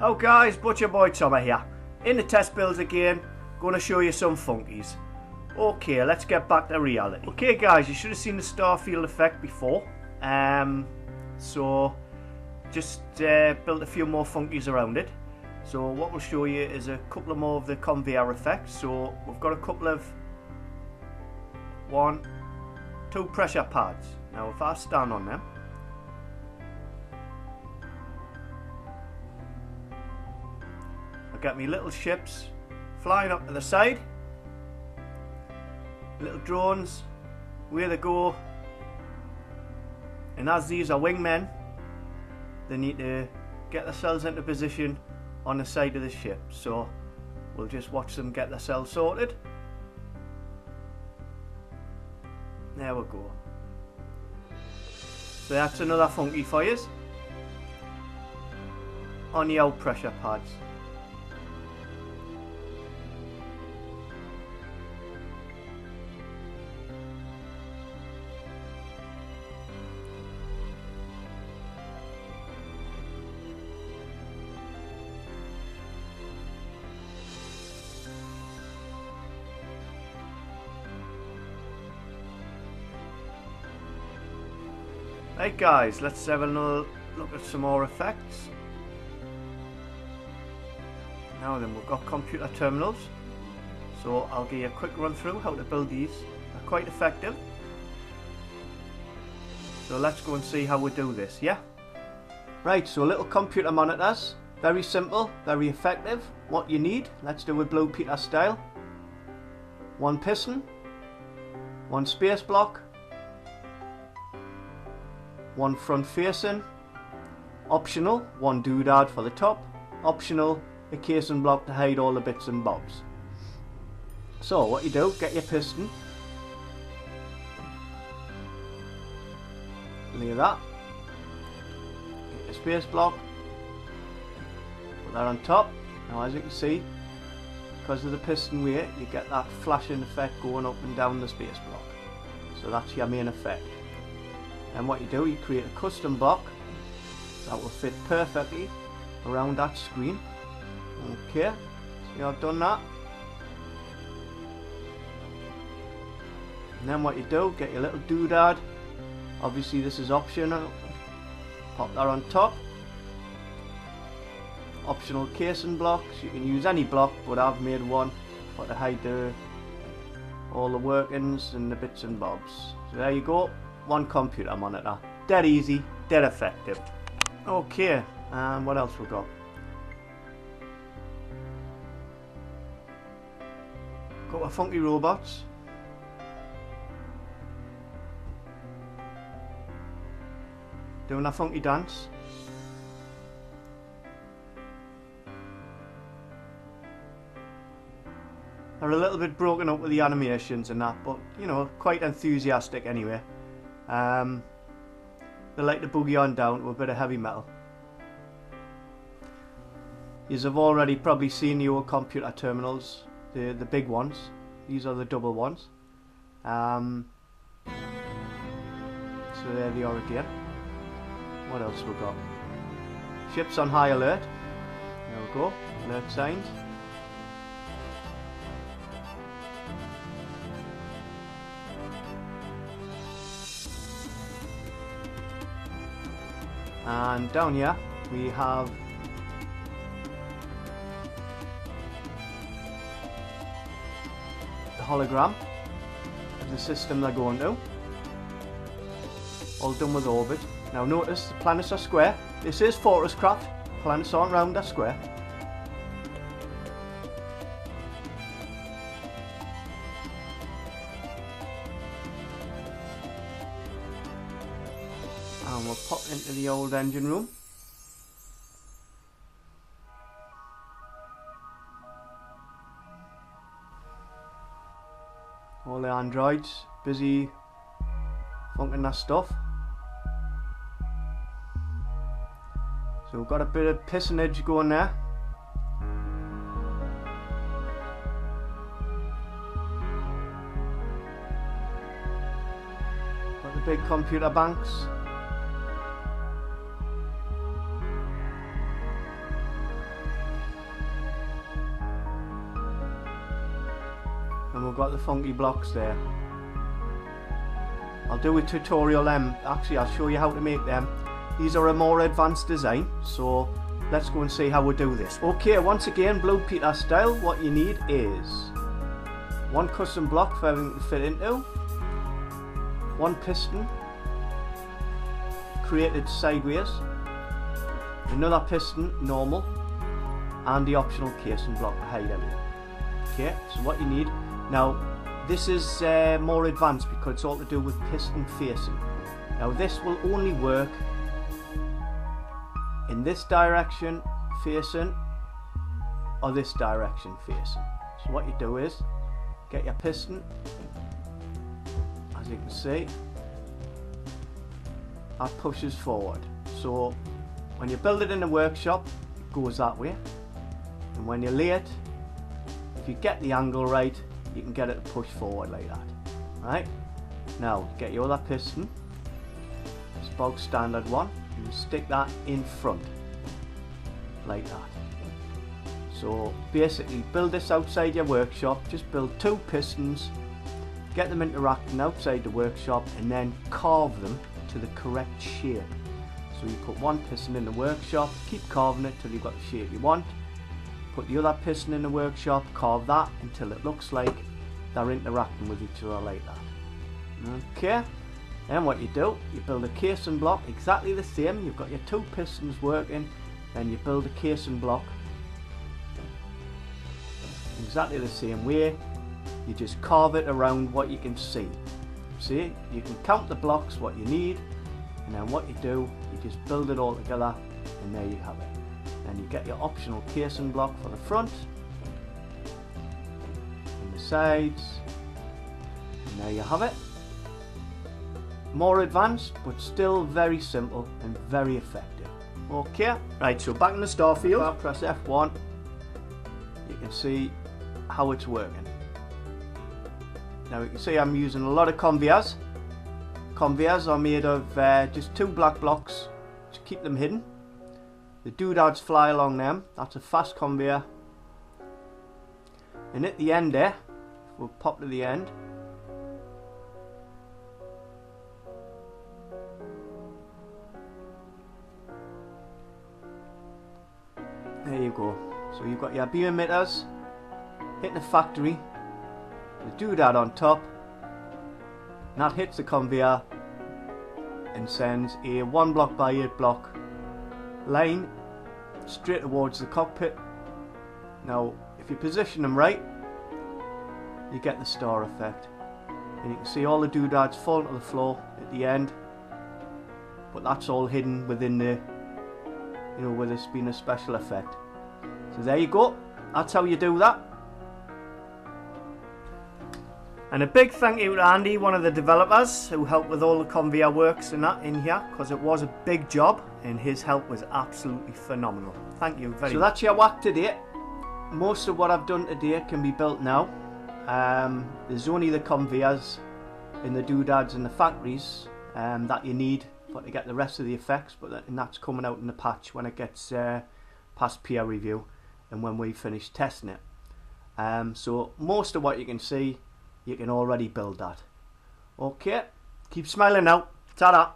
Oh guys, butcherboytoma here. In the test builds again, going to show you some funkies. Okay, let's get back to reality. Okay guys, you should have seen the starfield effect before. So just built a few more funkies around it. So what we'll show you is a couple of more of the conveyor effects. So we've got a couple of 2 pressure pads. Now if I stand on them, I'll get me little ships flying up to the side. Little drones, where they go. And as these are wingmen, they need to get themselves into position on the side of the ship. So we'll just watch them get themselves sorted. There we go. So that's another funky for you on the out pressure pads. Right guys, let's have another look at some more effects. Now then, we've got computer terminals. So I'll give you a quick run through how to build these. They're quite effective. So let's go and see how we do this, yeah? Right, so little computer monitors. Very simple, very effective. What you need, let's do it Blue Peter style. 1 piston, 1 space block, 1 front facing, optional 1 doodad for the top, optional a casing block to hide all the bits and bobs. So what you do, get your piston, lay that, get your space block, put that on top. Now as you can see, because of the piston weight, you get that flashing effect going up and down the space block. So that's your main effect. And what you do, you create a custom block that will fit perfectly around that screen. Okay, see I've done that. And then what you do, get your little doodad. Obviously this is optional. Pop that on top. Optional casing blocks. You can use any block, but I've made one for to hide all the workings and the bits and bobs. So there you go. 1 computer monitor. Dead easy, dead effective. Okay, and what else we got? Got our funky robots. Doing a funky dance. They're a little bit broken up with the animations and that, but you know, quite enthusiastic anyway. They like to boogie on down to a bit of heavy metal. You've already probably seen the old computer terminals, the big ones. These are the double ones. So there they are again. What else we got? Ships on high alert. There we go. Alert signs. And down here we have the hologram of the system they're going to. All done with orbit. Now notice the planets are square. This is FortressCraft. Planets aren't round, they're square. And we'll pop into the old engine room. All the androids busy funking their stuff. So we've got a bit of pistonage going there. Got the big computer banks. we've got the funky blocks there. I'll do a tutorial actually I'll show you how to make them. These are a more advanced design, so let's go and see how we do this. Okay, once again, Blue Peter style, what you need is one custom block for everything to fit into, one piston created sideways, another piston normal, and the optional casing block to hide everything. Okay, so what you need now, this is more advanced because it's all to do with piston facing. Now this will only work in this direction facing or this direction facing. So what you do is get your piston, as you can see, that pushes forward. So when you build it in the workshop, it goes that way, and when you lay it, if you get the angle right, you can get it to push forward like that. Right, now get your other piston, this bog standard one, and you stick that in front like that. So basically build this outside your workshop, just build two pistons, get them interacting outside the workshop, and then carve them to the correct shape. So you put one piston in the workshop, keep carving it till you've got the shape you want. Put the other piston in the workshop, carve that until it looks like they're interacting with each other like that. Okay, then what you do, you build a casing block exactly the same. You've got your two pistons working, then you build a casing block exactly the same way. You just carve it around what you can see. See, you can count the blocks what you need, and then what you do, you just build it all together, and there you have it. Then you get your optional casing block for the front and the sides, and there you have it. More advanced, but still very simple and very effective. Okay, right, so back in the starfield, I'll press F1, you can see how it's working. Now you can see I'm using a lot of conveyors. Conveyors are made of just two black blocks to keep them hidden. The doodads fly along them. That's a fast conveyor. And at the end there, we'll pop to the end. There you go. So you've got your beam emitters hitting the factory, the doodad on top, and that hits the conveyor and sends a 1 block by 8 block line straight towards the cockpit. Now if you position them right, you get the star effect, and you can see all the doodads fall to the floor at the end, but that's all hidden within the, you know, with this being a special effect. So there you go, that's how you do that. And a big thank you to Andy, one of the developers, who helped with all the conveyor works and that in here, because it was a big job and his help was absolutely phenomenal. Thank you very much. So that's your work today. Most of what I've done today can be built now. There's only the conveyors and the doodads and the factories that you need to get the rest of the effects, and that's coming out in the patch when it gets past peer review and when we finish testing it. So most of what you can see, you can already build that. Okay, keep smiling now. Ta-da!